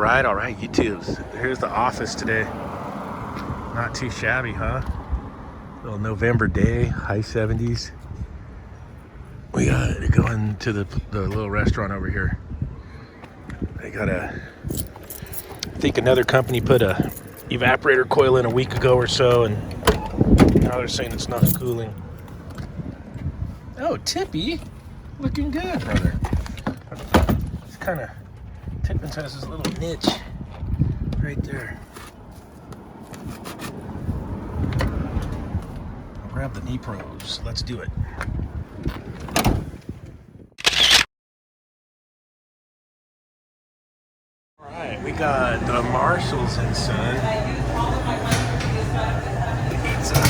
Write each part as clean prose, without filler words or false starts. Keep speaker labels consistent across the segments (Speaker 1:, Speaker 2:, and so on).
Speaker 1: All right, YouTube. Here's the office today. Not too shabby, huh? Little November day, high 70s. We got to go into the little restaurant over here. They got I think another company put a evaporator coil in a week ago or so, and now they're saying it's not cooling. Oh, Tippy, looking good, brother. It's kind of, Tippin has his little niche right there. I'll grab the knee pros. Let's do it. All right, we got the Marshalls and Son. It's a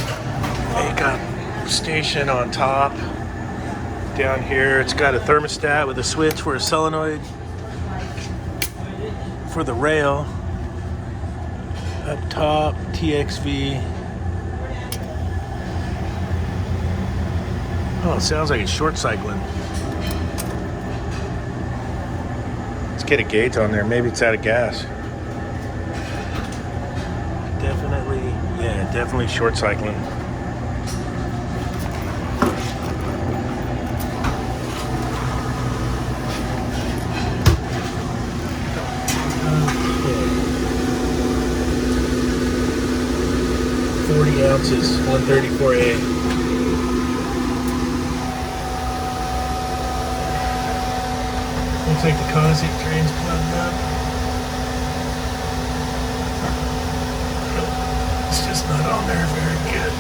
Speaker 1: makeup station on top. Down here, it's got a thermostat with a switch for a solenoid for the rail. Up top, TXV. Oh, it sounds like it's short cycling. Let's get a gauge on there. Maybe it's out of gas. Definitely short cycling. Okay. 40 ounces, 134A. Looks like the condensate drain's plugged up. It's just not on there very good.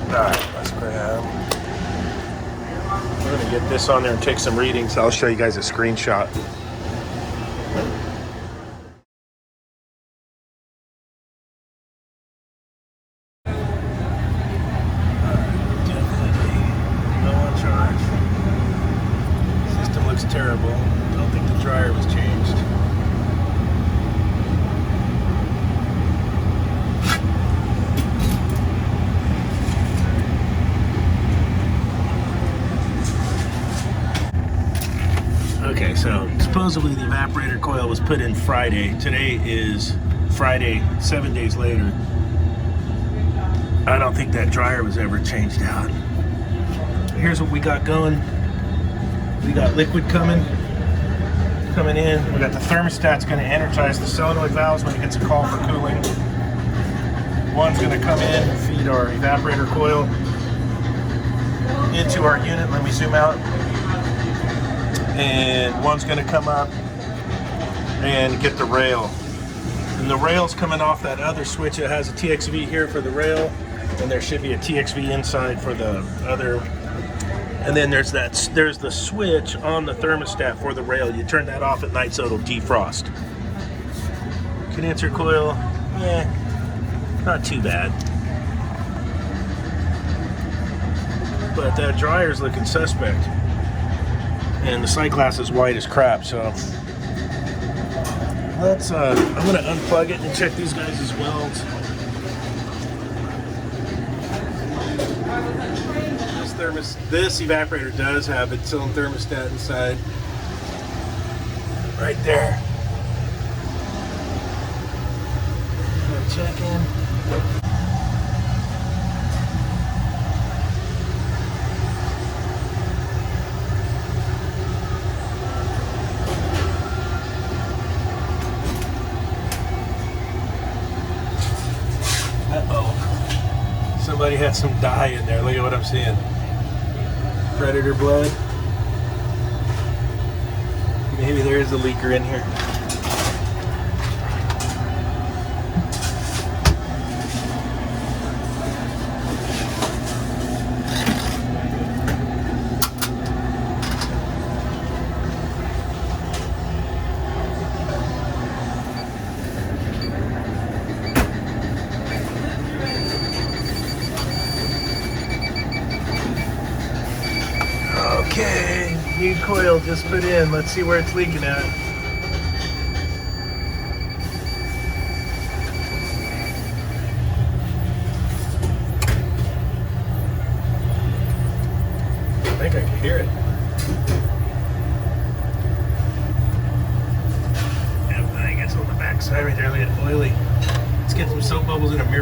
Speaker 1: Alright, let's grab. We're gonna get this on there and take some readings. I'll show you guys a screenshot. Terrible. I don't think the dryer was changed. Okay, so supposedly the evaporator coil was put in Friday. Today is Friday, 7 days later. I don't think that dryer was ever changed out. Here's what we got going. We got liquid coming in. We got the thermostat's going to energize the solenoid valves when it gets a call for cooling. One's going to come in and feed our evaporator coil into our unit. Let me zoom out. And one's going to come up and get the rail. And the rail's coming off that other switch. It has a TXV here for the rail, and there should be a TXV inside for the other. And then there's the switch on the thermostat for the rail. You turn that off at night so it'll defrost. Condenser coil, not too bad. But that dryer's looking suspect. And the sight glass is white as crap, so let's I'm gonna unplug it and check these guys' welds. This evaporator does have its own thermostat inside. Right there. Check in. Uh-oh. Somebody had some dye in there. Look at what I'm seeing. Predator blood. Maybe there is a leaker in here. Okay, new coil just put in. Let's see where it's leaking at.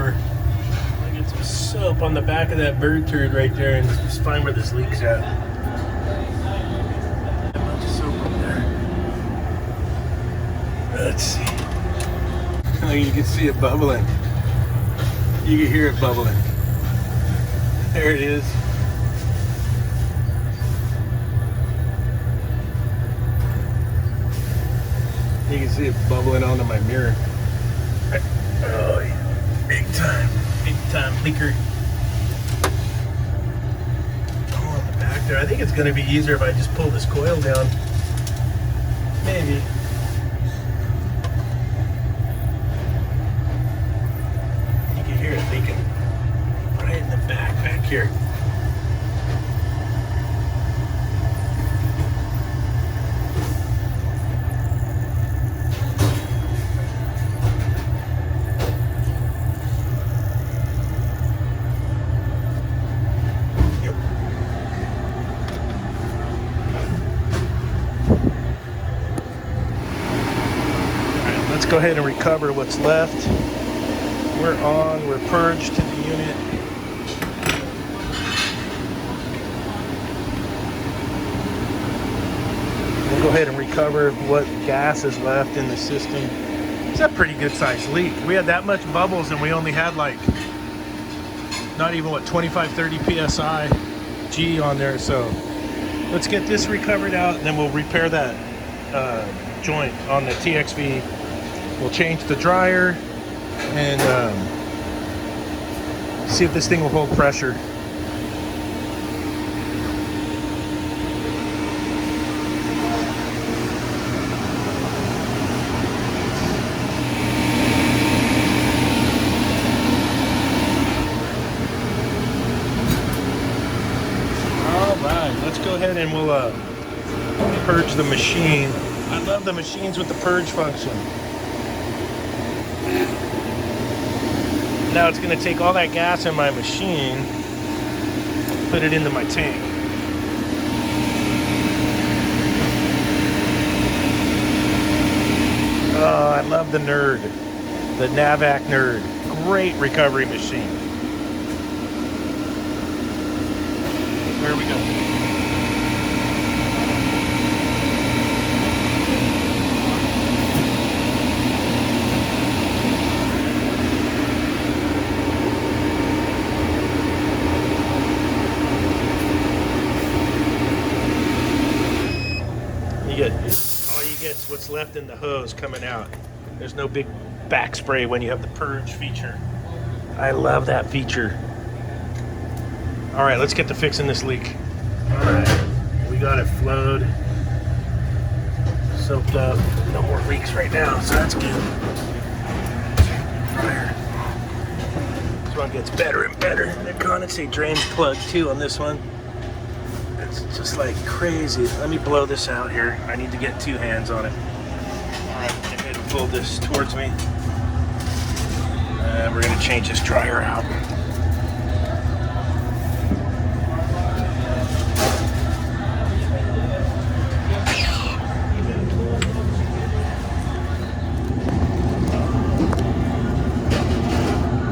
Speaker 1: over. I'll get some soap on the back of that bird turd right there and just find where this leak's at. A bunch of soap up there. Let's see. Oh, you can see it bubbling. You can hear it bubbling. There it is. You can see it bubbling onto my mirror. Oh, yeah. Big time leaker. Oh, on the back there. I think it's going to be easier if I just pull this coil down. Maybe. You can hear it leaking right in the back here. Let's go ahead and recover what's left. We're purged to the unit. We'll go ahead and recover what gas is left in the system. It's a pretty good sized leak. We had that much bubbles and we only had like, not even 25-30 PSI G on there. So let's get this recovered out and then we'll repair that joint on the TXV. We'll change the dryer and see if this thing will hold pressure. All right, let's go ahead and we'll purge the machine. I love the machines with the purge function. Now it's going to take all that gas in my machine, put it into my tank. Oh, I love the Nerd, the Navac Nerd. Great recovery machine. There we go. All you get is what's left in the hose coming out. There's no big back spray when you have the purge feature. I love that feature. All right, let's get to fixing this leak. All right, we got it flowed, soaked up. No more leaks right now, so that's good. Dryer. This one gets better and better. The condensate drain's plugged too on this one. It's just like crazy. Let me blow this out here. I need to get two hands on it. All right, go ahead and pull this towards me. We're gonna change this dryer out.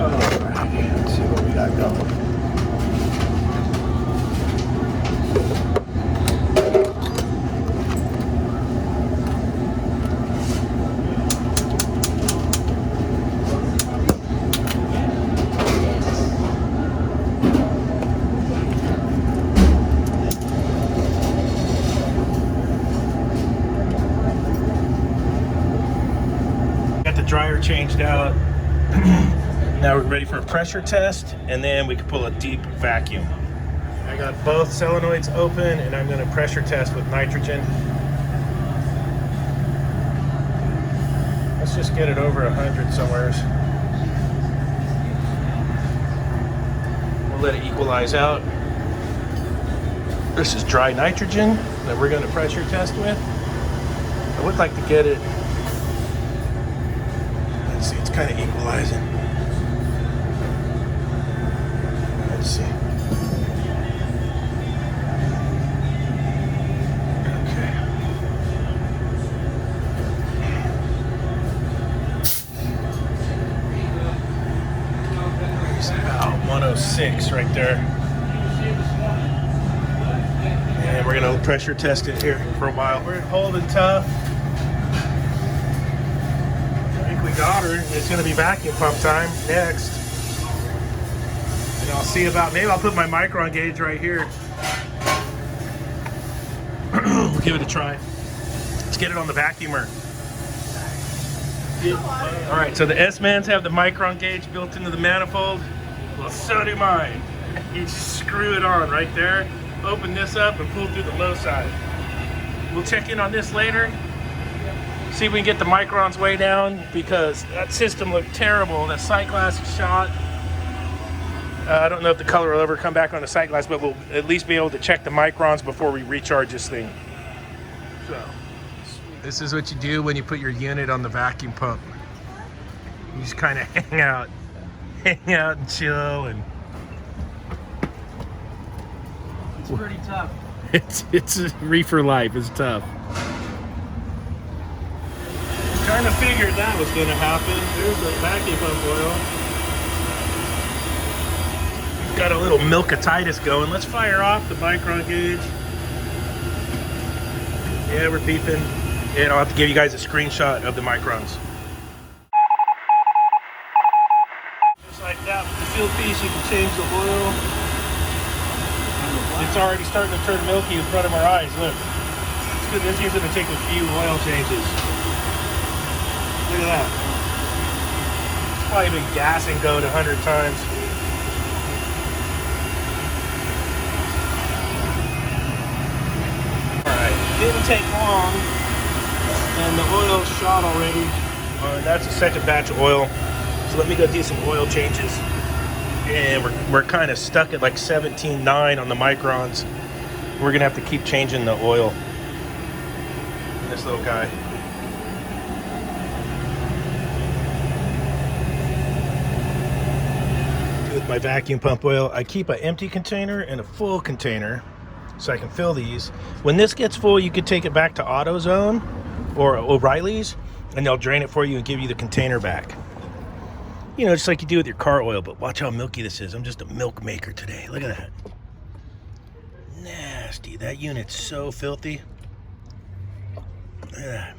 Speaker 1: All right, let's see what we got going. Dryer changed out. Now we're ready for a pressure test and then we can pull a deep vacuum. I got both solenoids open and I'm going to pressure test with nitrogen. Let's just get it over 100 somewheres. We'll let it equalize out. This is dry nitrogen that we're going to pressure test with. I would like to get it, let's see, it's kind of equalizing. Let's see. Okay. 106 right there. And we're gonna pressure test it here for a while. We're holding tough. I think we got her. It's gonna be vacuum pump time next. And I'll see about, maybe I'll put my micron gauge right here. We'll give it a try. Let's get it on the vacuumer. All right, so the S-Mans have the micron gauge built into the manifold. Well, so do mine. You screw it on right there, open this up and pull through the low side. We'll check in on this later, see if we can get the microns way down, because that system looked terrible. The sight glass is shot. I don't know if the color will ever come back on the sight glass, but we'll at least be able to check the microns before we recharge this thing. So, this is what you do when you put your unit on the vacuum pump. You just kind of hang out and chill, and
Speaker 2: it's pretty tough.
Speaker 1: It's reefer life is tough. Kind of figured that was going to happen. There's the vacuum pump oil. Got a little milkatitis going. Let's fire off the micron gauge. Yeah, we're beeping. And I'll have to give you guys a screenshot of the microns. Just like that, with the field piece, you can change the oil. It's already starting to turn milky in front of our eyes. Look, it's good. This is going to take a few oil changes. Look at that. It's probably been gas and go 100 times. Didn't take long, and the oil's shot already. That's the second batch of oil. So let me go do some oil changes. And we're kind of stuck at like 17.9 on the microns. We're gonna have to keep changing the oil in this little guy. With my vacuum pump oil, I keep an empty container and a full container, so I can fill these. When this gets full, you could take it back to AutoZone or O'Reilly's, and they'll drain it for you and give you the container back. You know, just like you do with your car oil. But watch how milky this is. I'm just a milk maker today. Look at that. Nasty. That unit's so filthy. Look at that.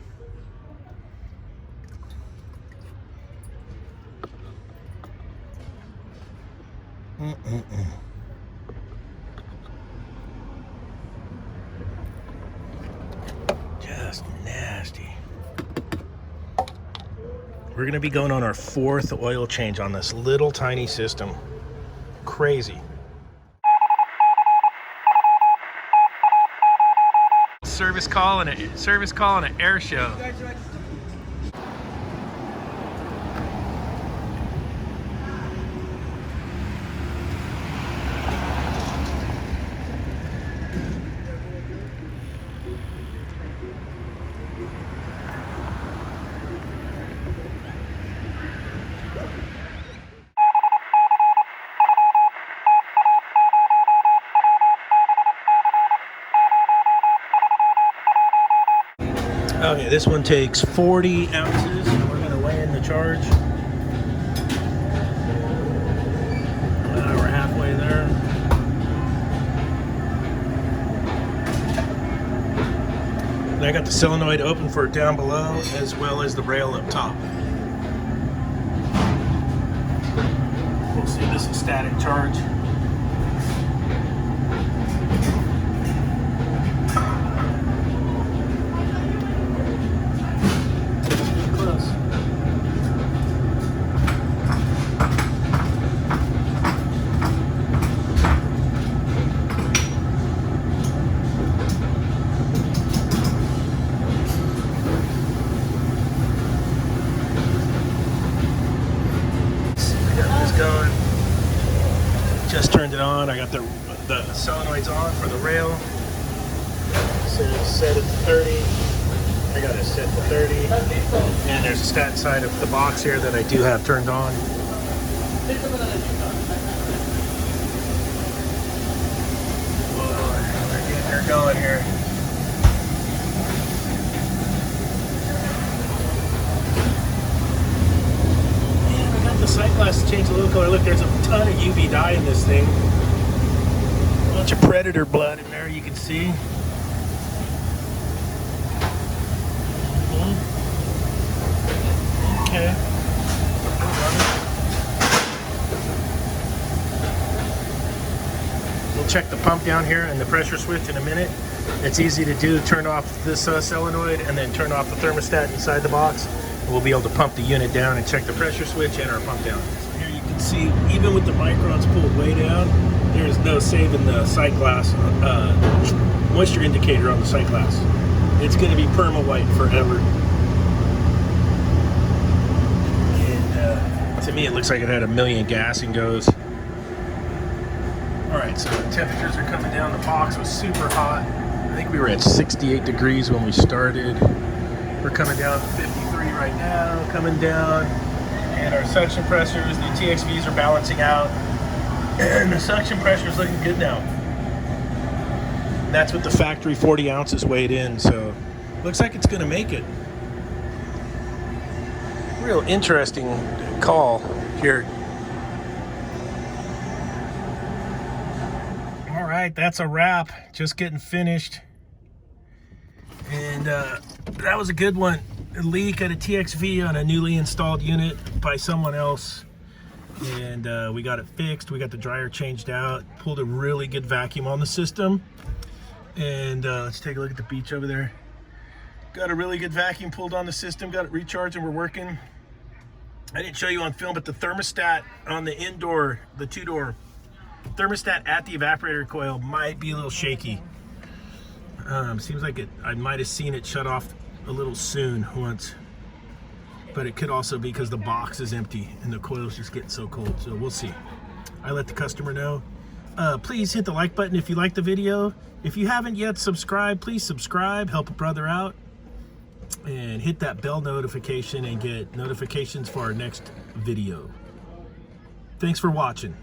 Speaker 1: Just nasty. We're gonna be going on our 4th oil change on this little tiny system. Crazy. Service call and an air show. Okay, this one takes 40 ounces. We're going to weigh in the charge. We're halfway there. And I got the solenoid open for down below as well as the rail up top. We'll see, this is static charge. Just turned it on. I got the solenoids on for the rail. So it's set at 30. I got it set to 30. And there's a stat side of the box here that I do have turned on. Whoa, we're getting her going here. The sight glass changed a little color. Look, there's a ton of UV dye in this thing. A bunch of predator blood in there, you can see. Okay. We'll check the pump down here and the pressure switch in a minute. It's easy to do. Turn off this solenoid and then turn off the thermostat inside the box. We'll be able to pump the unit down and check the pressure switch and our pump down. So here you can see, even with the microns pulled way down, there is no saving the sight glass, moisture indicator on the sight glass. It's going to be perma white forever. And to me, it looks like it had 1 million gas and goes. All right, so the temperatures are coming down. The box was super hot. I think we were at 68 degrees when we started. We're coming down to 53 right now, coming down. And our suction pressures, the TXVs are balancing out. And the suction pressure is looking good now. And that's with the factory 40 ounces weighed in, so looks like it's gonna make it. Real interesting call here. All right, that's a wrap. Just getting finished. And that was a good one. A leak at a TXV on a newly installed unit by someone else. And we got it fixed. We got the dryer changed out. Pulled a really good vacuum on the system. And let's take a look at the beach over there. Got a really good vacuum pulled on the system. Got it recharged and we're working. I didn't show you on film, but the thermostat on the indoor, the 2-door thermostat at the evaporator coil might be a little shaky. Seems like I might have seen it shut off a little soon once, but it could also be because the box is empty and the coil's just getting so cold. So we'll see. I let the customer know. Please hit the like button if you like the video. If you haven't yet subscribed, please subscribe, help a brother out, and hit that bell notification and get notifications for our next video. Thanks for watching.